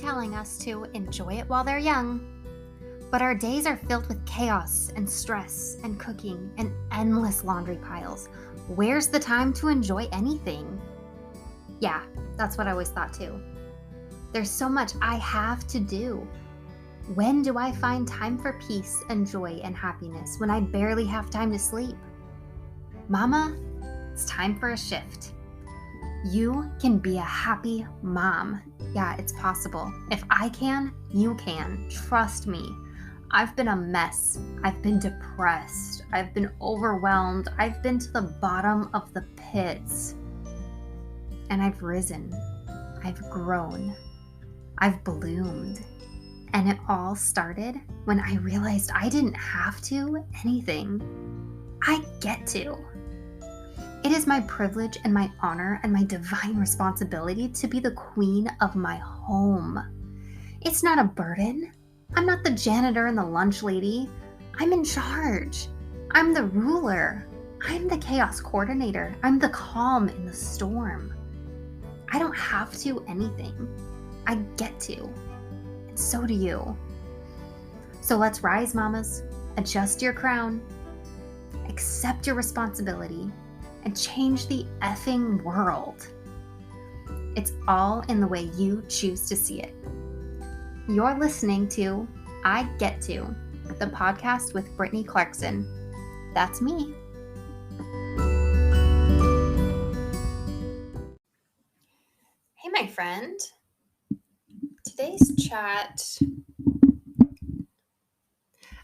telling us to enjoy it while they're young. But our days are filled with chaos and stress and cooking and endless laundry piles. Where's the time to enjoy anything? Yeah, that's what I always thought too. There's so much I have to do. When do I find time for peace and joy and happiness when I barely have time to sleep? Mama, it's time for a shift. You can be a happy mom. Yeah, it's possible. If I can, you can. Trust me. I've been a mess. I've been depressed. I've been overwhelmed. I've been to the bottom of the pits. And I've risen. I've grown. I've bloomed. And it all started when I realized I didn't have to anything. I get to. It is my privilege and my honor and my divine responsibility to be the queen of my home. It's not a burden. I'm not the janitor and the lunch lady. I'm in charge. I'm the ruler. I'm the chaos coordinator. I'm the calm in the storm. I don't have to anything. I get to. And so do you. So let's rise, mamas. Adjust your crown. Accept your responsibility. And change the effing world. It's all in the way you choose to see it. You're listening to I Get To, the podcast with Brittany Clarkson. That's me. Hey, my friend. Today's chat,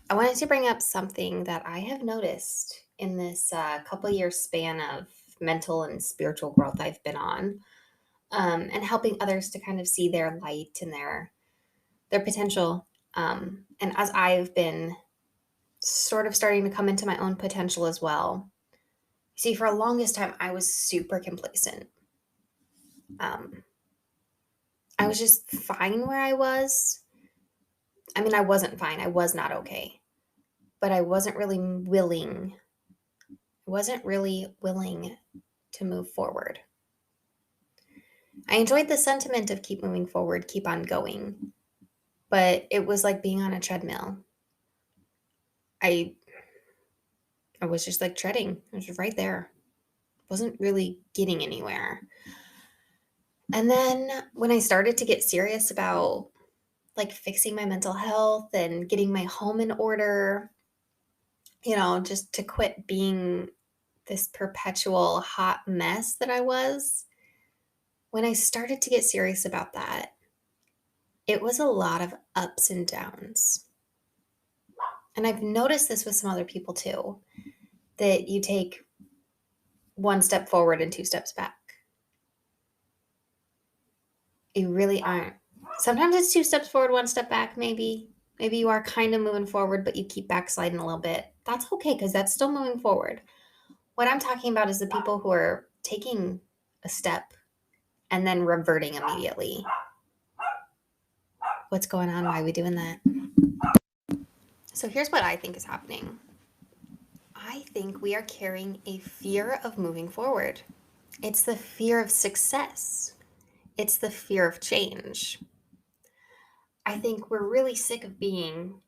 I wanted to bring up something that I have noticed in this couple year span of mental and spiritual growth I've been on, and helping others to kind of see their light and their potential. And as I've been sort of starting to come into my own potential as well. See, for the longest time, I was super complacent. I was just fine where I was. I mean, I wasn't fine. I was not okay. But I wasn't really willing to move forward. I enjoyed the sentiment of keep moving forward, keep on going. But it was like being on a treadmill. I was just like treading. I was right there. Wasn't really getting anywhere. And then when I started to get serious about like fixing my mental health and getting my home in order, just to quit being this perpetual hot mess that I was, when I started to get serious about that, it was a lot of ups and downs. And I've noticed this with some other people too, that you take one step forward and two steps back. You really aren't. Sometimes it's two steps forward, one step back, maybe. Maybe you are kind of moving forward, but you keep backsliding a little bit. That's okay, because that's still moving forward. What I'm talking about is the people who are taking a step and then reverting immediately. What's going on? Why are we doing that? So here's what I think is happening. I think we are carrying a fear of moving forward. It's the fear of success. It's the fear of change. I think we're really sick of being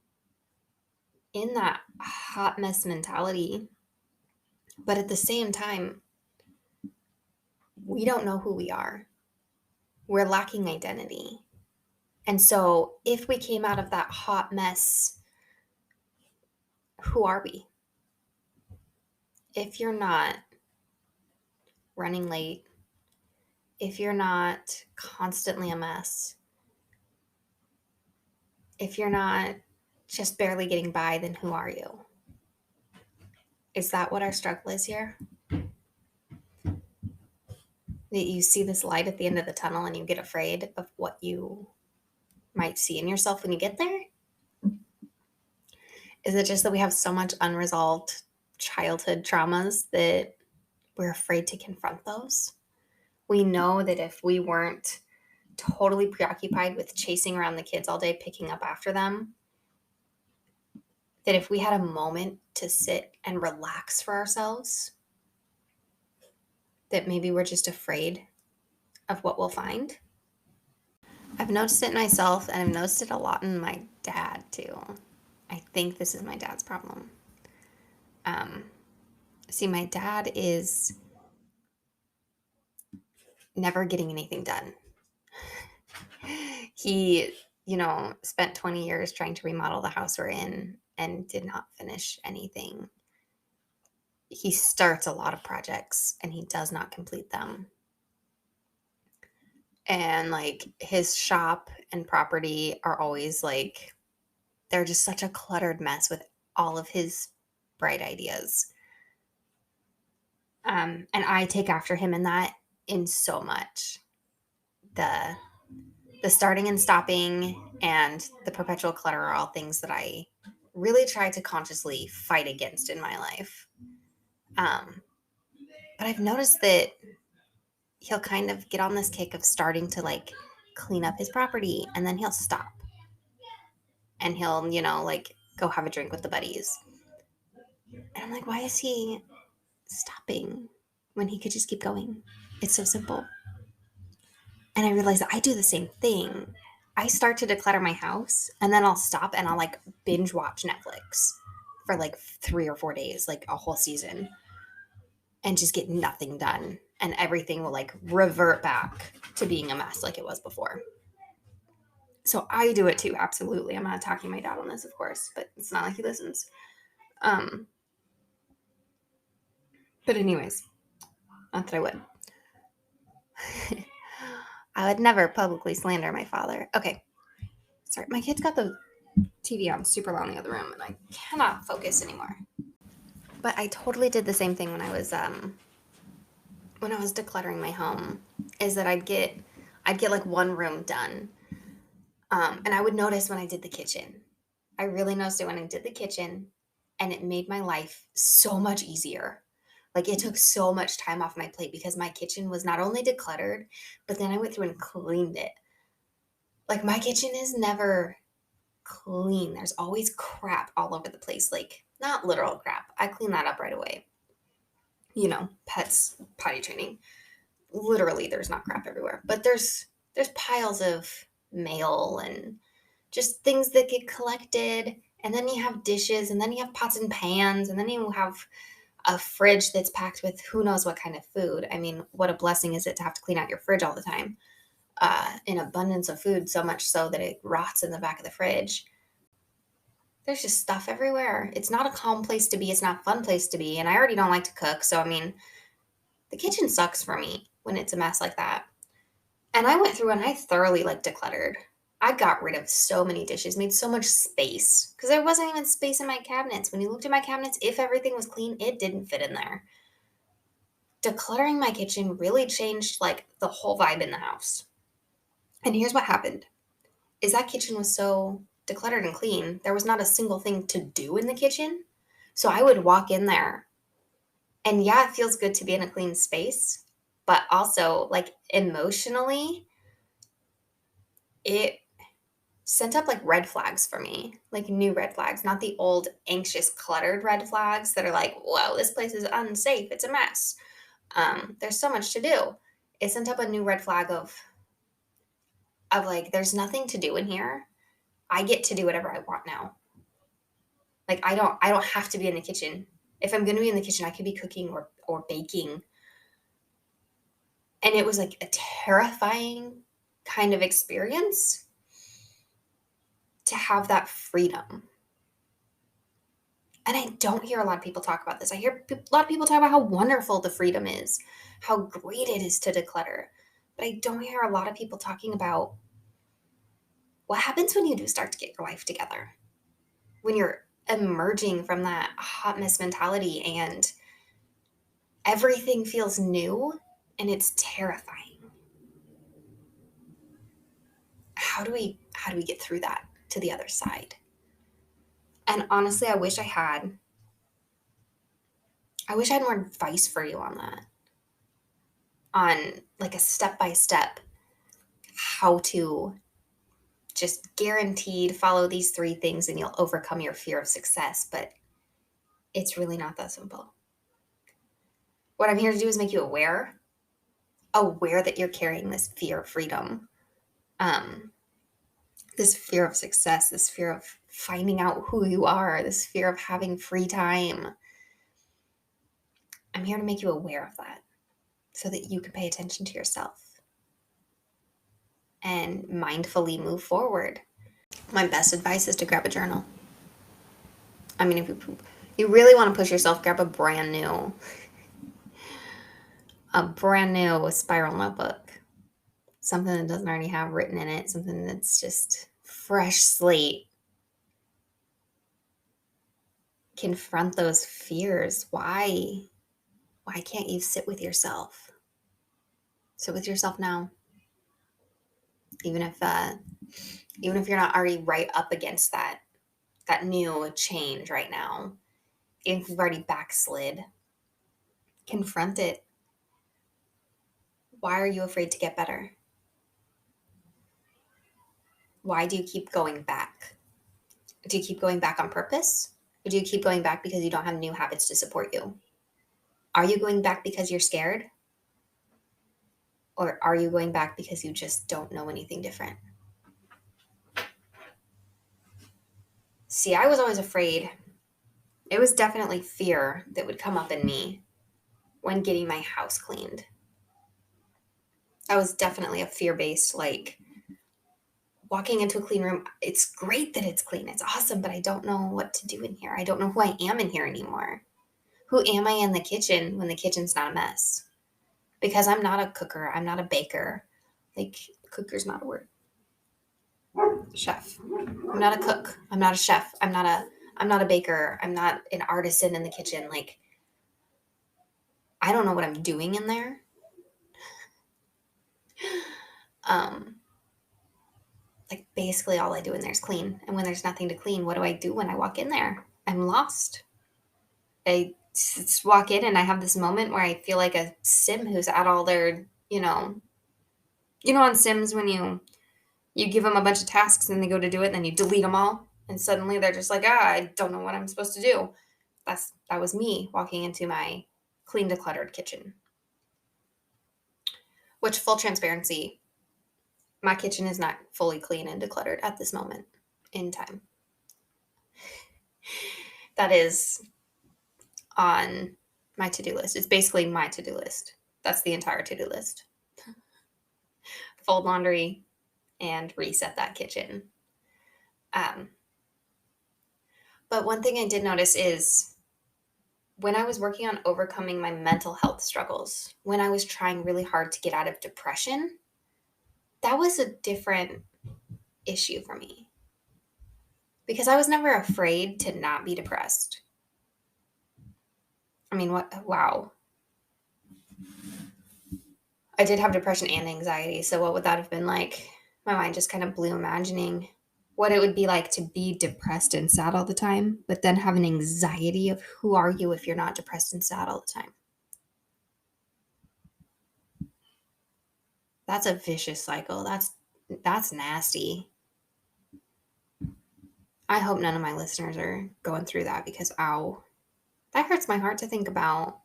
in that hot mess mentality. But at the same time, we don't know who we are. We're lacking identity. And so if we came out of that hot mess, who are we? If you're not running late, if you're not constantly a mess, if you're not just barely getting by, then who are you? Is that what our struggle is here? That you see this light at the end of the tunnel and you get afraid of what you might see in yourself when you get there? Is it just that we have so much unresolved childhood traumas that we're afraid to confront those? We know that if we weren't totally preoccupied with chasing around the kids all day, picking up after them, that if we had a moment to sit and relax for ourselves, that maybe we're just afraid of what we'll find. I've noticed it in myself, and I've noticed it a lot in my dad too. I think this is my dad's problem. Um, See, my dad is never getting anything done. He, spent 20 years trying to remodel the house we're in and did not finish anything. He starts a lot of projects and he does not complete them. And like his shop and property are always like, they're just such a cluttered mess with all of his bright ideas. And I take after him in that in so much. The the starting and stopping and the perpetual clutter are all things that I really try to consciously fight against in my life. Um, but I've noticed that he'll kind of get on this kick of starting to like clean up his property and then he'll stop and he'll, like go have a drink with the buddies. And I'm like, why is he stopping when he could just keep going? It's so simple. And I realized that I do the same thing. I start to declutter my house and then I'll stop and I'll like binge watch Netflix for like 3 or 4 days, like a whole season, and just get nothing done. And everything will like revert back to being a mess like it was before. So I do it too, absolutely. I'm not attacking my dad on this, of course, but it's not like he listens. Um, but anyways, not that I would. I would never publicly slander my father. Okay, sorry, my kid's got the TV on super loud in the other room, and I cannot focus anymore. But I totally did the same thing when I was decluttering my home. Is that I'd get like one room done, and I would notice when I did the kitchen. I really noticed it when I did the kitchen, and it made my life so much easier. Like it took so much time off my plate because my kitchen was not only decluttered, but then I went through and cleaned it. Like my kitchen is never clean. There's always crap all over the place. Like not literal crap. I clean that up right away. Pets potty training. Literally there's not crap everywhere. But there's piles of mail and just things that get collected. And then you have dishes and then you have pots and pans and then you have a fridge that's packed with who knows what kind of food. I mean, what a blessing is it to have to clean out your fridge all the time? An abundance of food, so much so that it rots in the back of the fridge. There's just stuff everywhere. It's not a calm place to be. It's not a fun place to be. And I already don't like to cook. So, I mean, the kitchen sucks for me when it's a mess like that. And I went through and I thoroughly like decluttered. I got rid of so many dishes, made so much space because there wasn't even space in my cabinets. When you looked at my cabinets, if everything was clean, it didn't fit in there. Decluttering my kitchen really changed like the whole vibe in the house. And here's what happened is that kitchen was so decluttered and clean, there was not a single thing to do in the kitchen. So I would walk in there and yeah, it feels good to be in a clean space, but also like emotionally, it sent up like red flags for me, like new red flags, not the old anxious, cluttered red flags that are like, whoa, this place is unsafe. It's a mess. There's so much to do. It sent up a new red flag of like, there's nothing to do in here. I get to do whatever I want now. Like I don't have to be in the kitchen. If I'm going to be in the kitchen, I could be cooking or baking. And it was like a terrifying kind of experience to have that freedom. And I don't hear a lot of people talk about this. I hear a lot of people talk about how wonderful the freedom is, how great it is to declutter. But I don't hear a lot of people talking about what happens when you do start to get your life together, when you're emerging from that hot mess mentality and everything feels new and it's terrifying. How do we get through that to the other side? And honestly, I wish I had more advice for you on that. On like a step by step how to just guaranteed follow these 3 things and you'll overcome your fear of success, but it's really not that simple. What I'm here to do is make you aware that you're carrying this fear of freedom Um, this fear of success, this fear of finding out who you are, this fear of having free time. I'm here to make you aware of that so that you can pay attention to yourself and mindfully move forward. My best advice is to grab a journal. I mean, if you really want to push yourself, grab a brand new spiral notebook. Something that doesn't already have written in it, something that's just fresh slate. Confront those fears. Why? Why can't you sit with yourself? Sit with yourself now. Even if you're not already right up against that new change right now, even if you've already backslid, confront it. Why are you afraid to get better? Why do you keep going back? Do you keep going back on purpose? Or do you keep going back because you don't have new habits to support you? Are you going back because you're scared? Or are you going back because you just don't know anything different? See, I was always afraid. It was definitely fear that would come up in me when getting my house cleaned. I was definitely a fear based, like walking into a clean room. It's great that it's clean. It's awesome, but I don't know what to do in here. I don't know who I am in here anymore. Who am I in the kitchen when the kitchen's not a mess? Because I'm not a cooker. I'm not a baker. Like, cooker's not a word. Chef. I'm not a cook. I'm not a chef. I'm not a baker. I'm not an artisan in the kitchen. Like, I don't know what I'm doing in there. Um, like basically all I do in there is clean. And when there's nothing to clean, what do I do when I walk in there? I'm lost. I just walk in and I have this moment where I feel like a sim who's at all their, on Sims when you give them a bunch of tasks and they go to do it and then you delete them all and suddenly they're just like, I don't know what I'm supposed to do. That was me walking into my clean decluttered kitchen. Which, full transparency, my kitchen is not fully clean and decluttered at this moment in time. That is on my to-do list. It's basically my to-do list. That's the entire to-do list. Fold laundry and reset that kitchen. Um, but one thing I did notice is when I was working on overcoming my mental health struggles, when I was trying really hard to get out of depression, that was a different issue for me. Because I was never afraid to not be depressed. I mean, wow. I did have depression and anxiety. So what would that have been like? My mind just kind of blew imagining what it would be like to be depressed and sad all the time, but then have an anxiety of who are you if you're not depressed and sad all the time? That's a vicious cycle. That's nasty. I hope none of my listeners are going through that because ow, that hurts my heart to think about.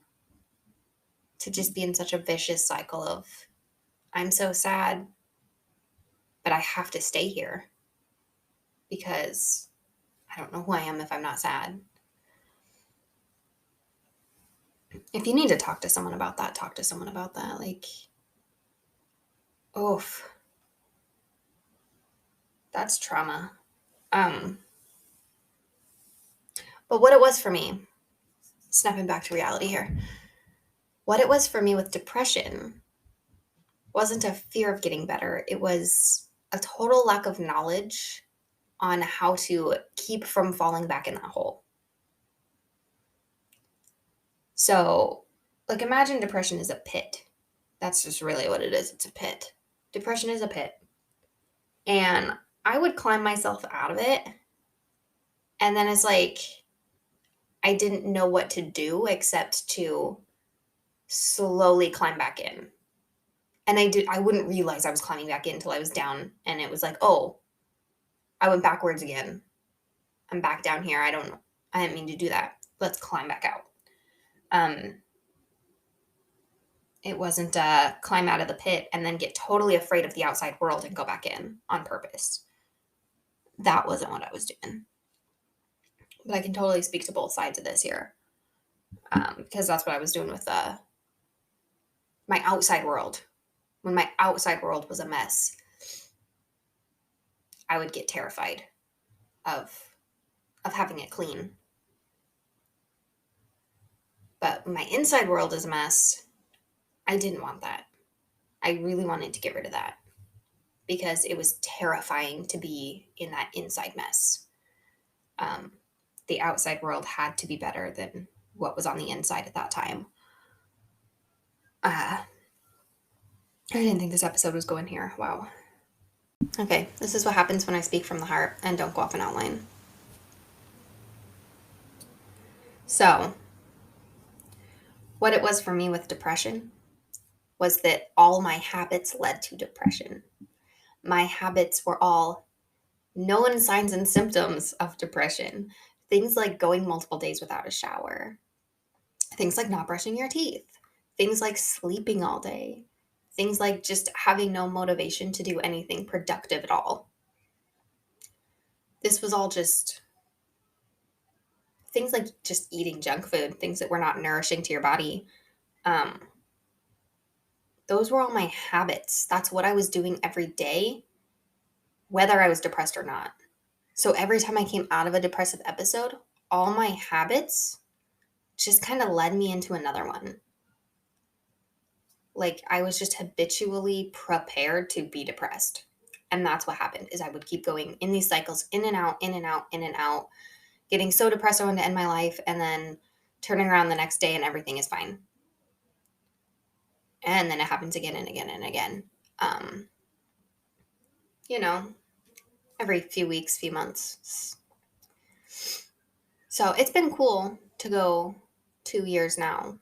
To just be in such a vicious cycle of I'm so sad, but I have to stay here because I don't know who I am if I'm not sad. If you need to talk to someone about that, talk to someone about that. Like, oof, that's trauma. Um, but what it was for me, snapping back to reality here, what it was for me with depression wasn't a fear of getting better. It was a total lack of knowledge on how to keep from falling back in that hole. So, like, imagine depression is a pit. That's just really what it is. It's a pit. Depression is a pit. And I would climb myself out of it. And then it's like, I didn't know what to do except to slowly climb back in. And I wouldn't realize I was climbing back in until I was down. And it was like, oh, I went backwards again. I'm back down here. I didn't mean to do that. Let's climb back out. It wasn't climb out of the pit and then get totally afraid of the outside world and go back in on purpose. That wasn't what I was doing. But I can totally speak to both sides of this here, because that's what I was doing with my outside world. When my outside world was a mess, I would get terrified of having it clean. But when my inside world is a mess, I didn't want that. I really wanted to get rid of that because it was terrifying to be in that inside mess. Um, the outside world had to be better than what was on the inside at that time. I didn't think this episode was going here. Wow. Okay, this is what happens when I speak from the heart and don't go off an outline. So, what it was for me with depression was that all my habits led to depression. My habits were all known signs and symptoms of depression. Things like going multiple days without a shower, things like not brushing your teeth, things like sleeping all day, things like just having no motivation to do anything productive at all. This was all just things like just eating junk food, things that were not nourishing to your body. Um, those were all my habits. That's what I was doing every day, whether I was depressed or not. So every time I came out of a depressive episode, all my habits just kind of led me into another one. Like I was just habitually prepared to be depressed. And that's what happened is I would keep going in these cycles, in and out, in and out, in and out, getting so depressed I wanted to end my life, and then turning around the next day and everything is fine. And then it happens again and again and again. Um, you know, every few weeks, few months. So it's been cool to go 2 years now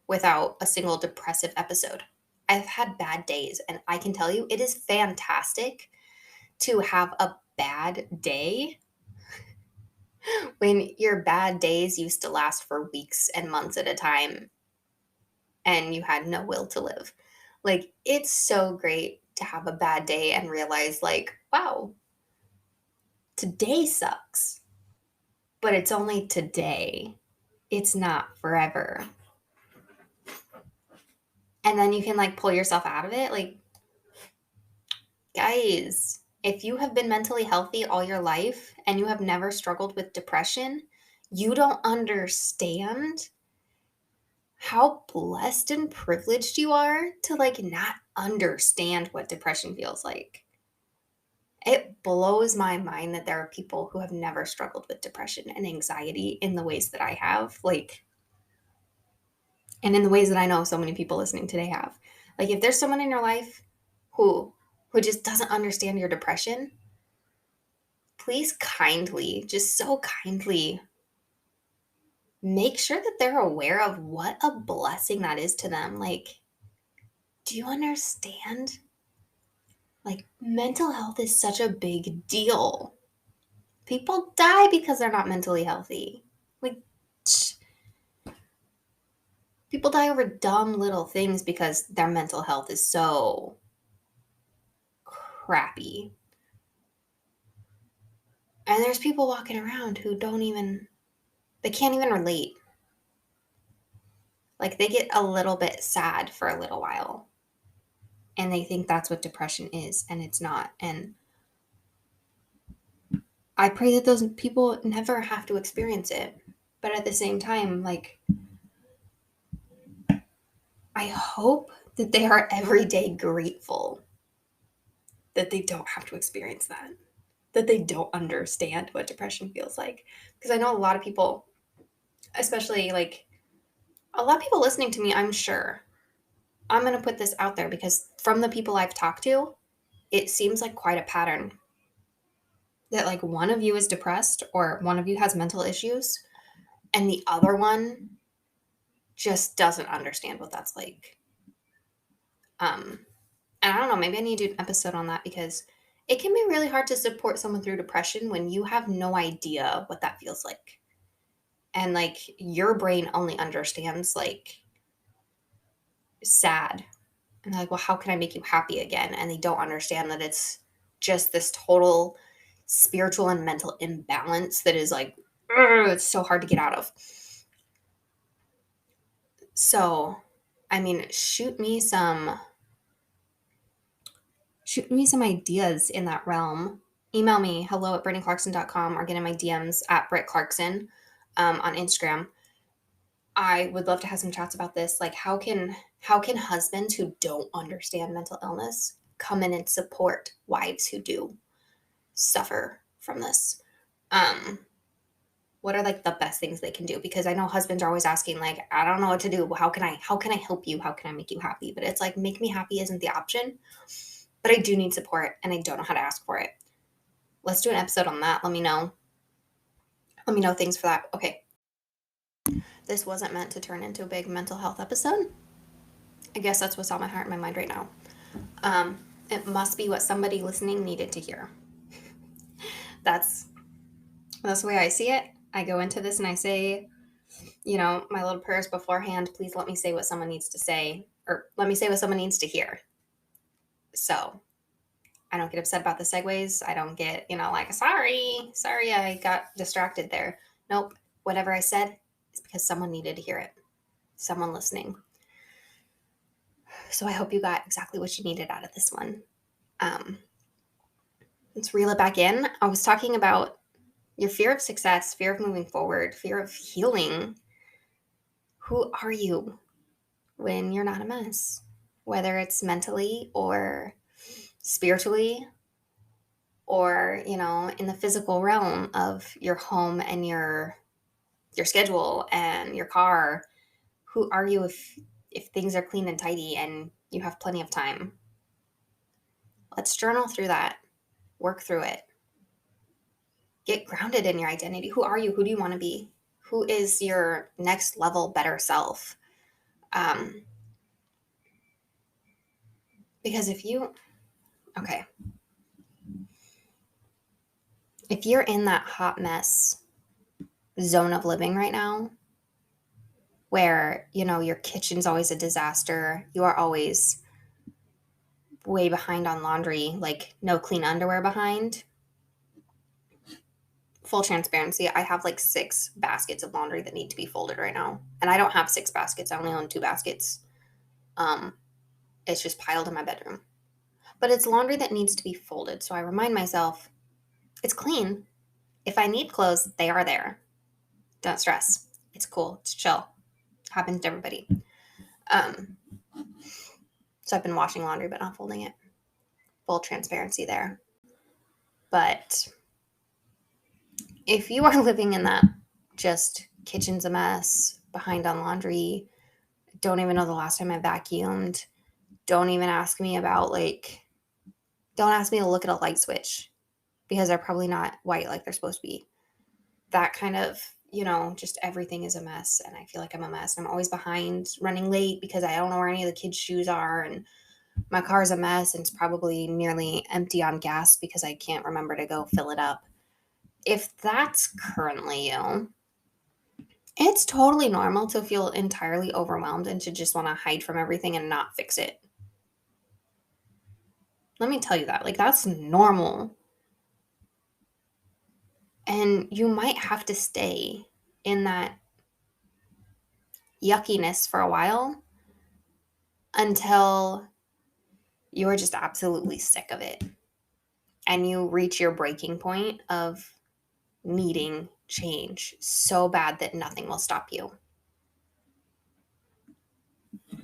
without a single depressive episode. I've had bad days, and I can tell you it is fantastic to have a bad day when your bad days used to last for weeks and months at a time and you had no will to live. Like, it's so great to have a bad day and realize, like, wow, today sucks, but it's only today. It's not forever. And then you can, like, pull yourself out of it. Like, guys, if you have been mentally healthy all your life and you have never struggled with depression, you don't understand how blessed and privileged you are to like not understand what depression feels like. It blows my mind that there are people who have never struggled with depression and anxiety in the ways that I have, like, and in the ways that I know so many people listening today have. Like, if there's someone in your life who just doesn't understand your depression, please kindly, just so kindly, make sure that they're aware of what a blessing that is to them. Like, do you understand? Like, mental health is such a big deal. People die because they're not mentally healthy. Like, people die over dumb little things because their mental health is so crappy. And there's people walking around who they can't even relate. Like, they get a little bit sad for a little while. And they think that's what depression is, and it's not. And I pray that those people never have to experience it. But at the same time, like, I hope that they are every day grateful that they don't have to experience that they don't understand what depression feels like. Because I know a lot of people, especially like a lot of people listening to me, I'm sure. I'm going to put this out there because from the people I've talked to, it seems like quite a pattern that like one of you is depressed or one of you has mental issues and the other one just doesn't understand what that's like. And I don't know, maybe I need to do an episode on that because it can be really hard to support someone through depression when you have no idea what that feels like. And like your brain only understands like sad. And they're like, well, how can I make you happy again? And they don't understand that it's just this total spiritual and mental imbalance that is like, it's so hard to get out of. So, I mean, shoot me some ideas in that realm. Email me, hello@brittanyclarkson.com, or get in my DMs at Britt Clarkson on Instagram. I would love to have some chats about this. Like, how can husbands who don't understand mental illness come in and support wives who do suffer from this? Um, what are like the best things they can do? Because I know husbands are always asking, like, I don't know what to do. How can I help you? How can I make you happy? But it's like, make me happy isn't the option. But I do need support and I don't know how to ask for it. Let's do an episode on that. Let me know. Let me know things for that. Okay. This wasn't meant to turn into a big mental health episode. I guess that's what's on my heart and my mind right now. It must be what somebody listening needed to hear. That's the way I see it. I go into this and I say, my little prayers beforehand. Please let me say what someone needs to say, or let me say what someone needs to hear. So I don't get upset about the segues. I don't get, like, sorry, I got distracted there. Nope. Whatever I said is because someone needed to hear it. Someone listening. So I hope you got exactly what you needed out of this one. Let's reel it back in. I was talking about your fear of success, fear of moving forward, fear of healing. Who are you when you're not a mess? Whether it's mentally or spiritually, or in the physical realm of your home and your schedule and your car. Who are you if things are clean and tidy and you have plenty of time? Let's journal through that, work through it, get grounded in your identity. Who are you? Who do you want to be? Who is your next level better self? um because if you're in that hot mess zone of living right now, where your kitchen's always a disaster, you are always way behind on laundry, like no clean underwear behind. Full transparency, I have like 6 baskets of laundry that need to be folded right now. And I don't have 6 baskets, I only own 2 baskets. Um, it's just piled in my bedroom. But it's laundry that needs to be folded. So I remind myself, it's clean. If I need clothes, they are there. Don't stress. It's cool. It's chill. Happens to everybody. So I've been washing laundry but not folding it. Full transparency there. But if you are living in that just kitchen's a mess, behind on laundry, don't even know the last time I vacuumed, don't even ask me about don't ask me to look at a light switch because they're probably not white like they're supposed to be. That kind of, just everything is a mess and I feel like I'm a mess. I'm always behind, running late because I don't know where any of the kids' shoes are, and my car is a mess and it's probably nearly empty on gas because I can't remember to go fill it up. If that's currently you, it's totally normal to feel entirely overwhelmed and to just want to hide from everything and not fix it. Let me tell you that. That's normal. And you might have to stay in that yuckiness for a while until you're just absolutely sick of it and you reach your breaking point of needing change so bad that nothing will stop you.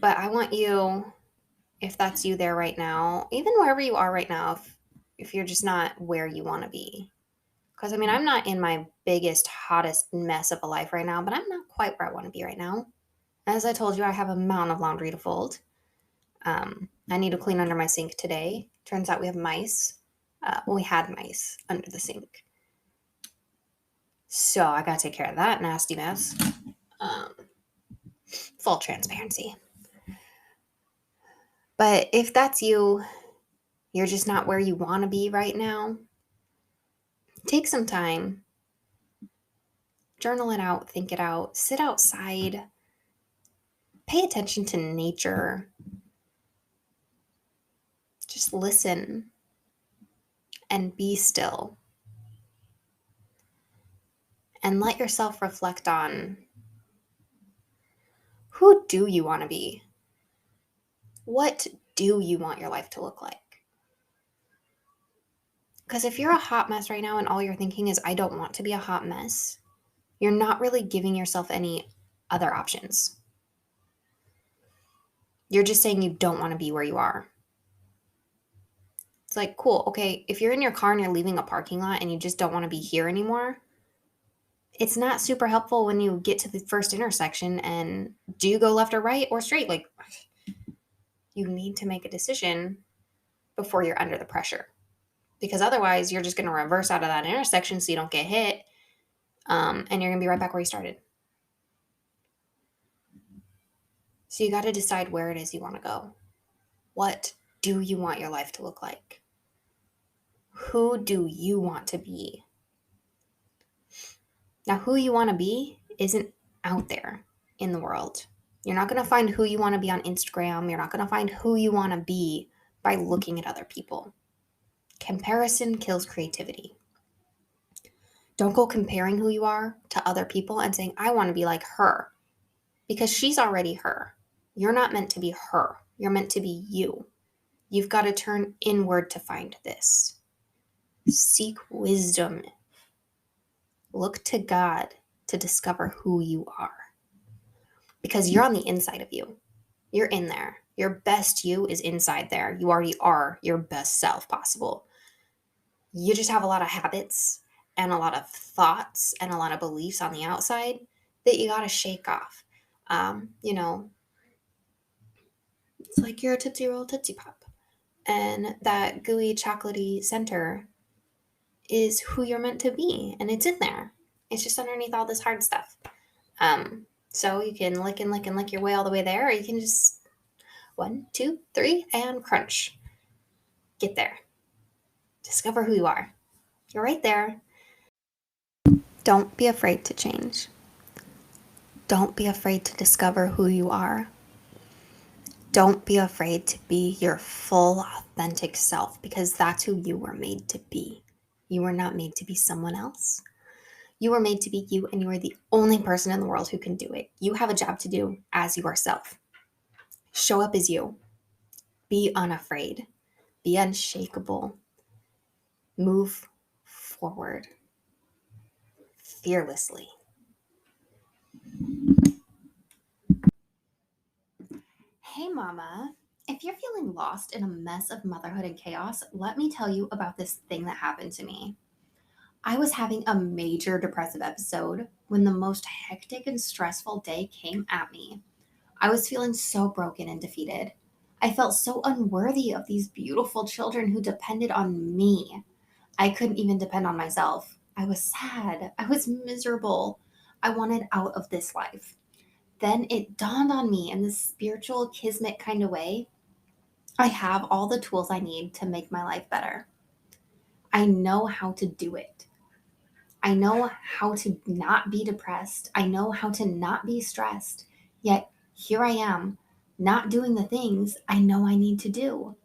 But I want you, if that's you there right now, even wherever you are right now, if you're just not where you want to be. Because I'm not in my biggest, hottest mess of a life right now, but I'm not quite where I want to be right now. As I told you, I have a mountain of laundry to fold. I need to clean under my sink today. Turns out we have mice. We had mice under the sink. So I got to take care of that nasty mess. Full transparency. But if that's you, you're just not where you want to be right now, take some time. Journal it out, think it out, sit outside, Pay attention to nature. Just listen and be still. And let yourself reflect on, who do you want to be? What do you want your life to look like? Because if you're a hot mess right now and all you're thinking is, I don't want to be a hot mess, you're not really giving yourself any other options. You're just saying you don't want to be where you are. It's like, cool, okay, if you're in your car and you're leaving a parking lot and you just don't want to be here anymore, it's not super helpful when you get to the first intersection and do you go left or right or straight? Like, you need to make a decision before you're under the pressure. Because otherwise, you're just going to reverse out of that intersection so you don't get hit, and you're going to be right back where you started. So you got to decide where it is you want to go. What do you want your life to look like? Who do you want to be? Now, who you want to be isn't out there in the world. You're not going to find who you want to be on Instagram. You're not going to find who you want to be by looking at other people. Comparison kills creativity. Don't go comparing who you are to other people and saying, I want to be like her, because she's already her. You're not meant to be her. You're meant to be you. You've got to turn inward to find this. Seek wisdom. Look to God to discover who you are. Because you're on the inside of you. You're in there. Your best you is inside there. You already are your best self possible. You just have a lot of habits and a lot of thoughts and a lot of beliefs on the outside that you got to shake off. It's like you're a Tootsie Roll Tootsie Pop. And that gooey, chocolatey center is who you're meant to be. And it's in there. It's just underneath all this hard stuff. So you can lick and lick and lick your way all the way there, or you can just 1, 2, 3, and crunch. Get there. Discover who you are. You're right there. Don't be afraid to change. Don't be afraid to discover who you are. Don't be afraid to be your full, authentic self, because that's who you were made to be. You were not made to be someone else. You were made to be you, and you are the only person in the world who can do it. You have a job to do as yourself. Show up as you. Be unafraid. Be unshakable. Move forward fearlessly. Hey, Mama. If you're feeling lost in a mess of motherhood and chaos, let me tell you about this thing that happened to me. I was having a major depressive episode when the most hectic and stressful day came at me. I was feeling so broken and defeated. I felt so unworthy of these beautiful children who depended on me. I couldn't even depend on myself. I was sad. I was miserable. I wanted out of this life. Then it dawned on me in this spiritual kismet kind of way. I have all the tools I need to make my life better. I know how to do it. I know how to not be depressed. I know how to not be stressed. Yet here I am, not doing the things I know I need to do.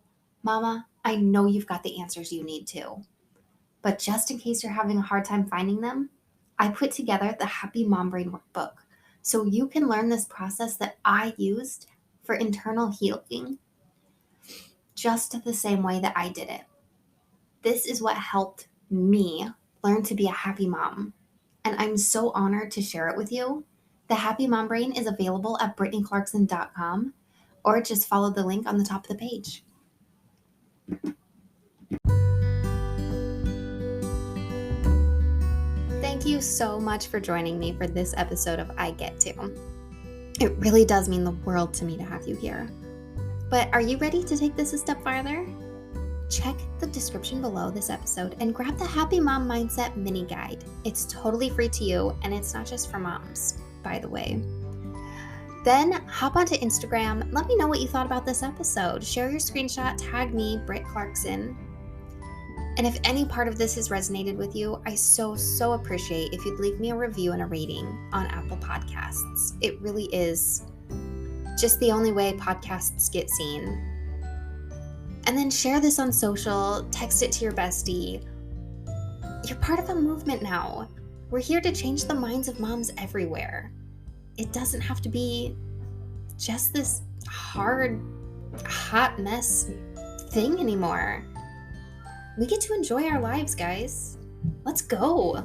Mama, I know you've got the answers you need to. But just in case you're having a hard time finding them, I put together the Happy Mom Brain Workbook so you can learn this process that I used for internal healing just the same way that I did it. This is what helped me learn to be a happy mom, and I'm so honored to share it with you. The Happy Mom Brain is available at BrittanyClarkson.com, or just follow the link on the top of the page. Thank you so much for joining me for this episode of I Get To. It really does mean the world to me to have you here. But are you ready to take this a step farther? Check the description below this episode and grab the Happy Mom Mindset mini guide. It's totally free to you, and it's not just for moms, by the way. Then hop onto Instagram. Let me know what you thought about this episode. Share your screenshot, tag me, Britt Clarkson. And if any part of this has resonated with you, I so appreciate if you'd leave me a review and a rating on Apple Podcasts. It really is just the only way podcasts get seen. And then share this on social, text it to your bestie. You're part of a movement now. We're here to change the minds of moms everywhere. It doesn't have to be just this hard, hot mess thing anymore. We get to enjoy our lives, guys. Let's go.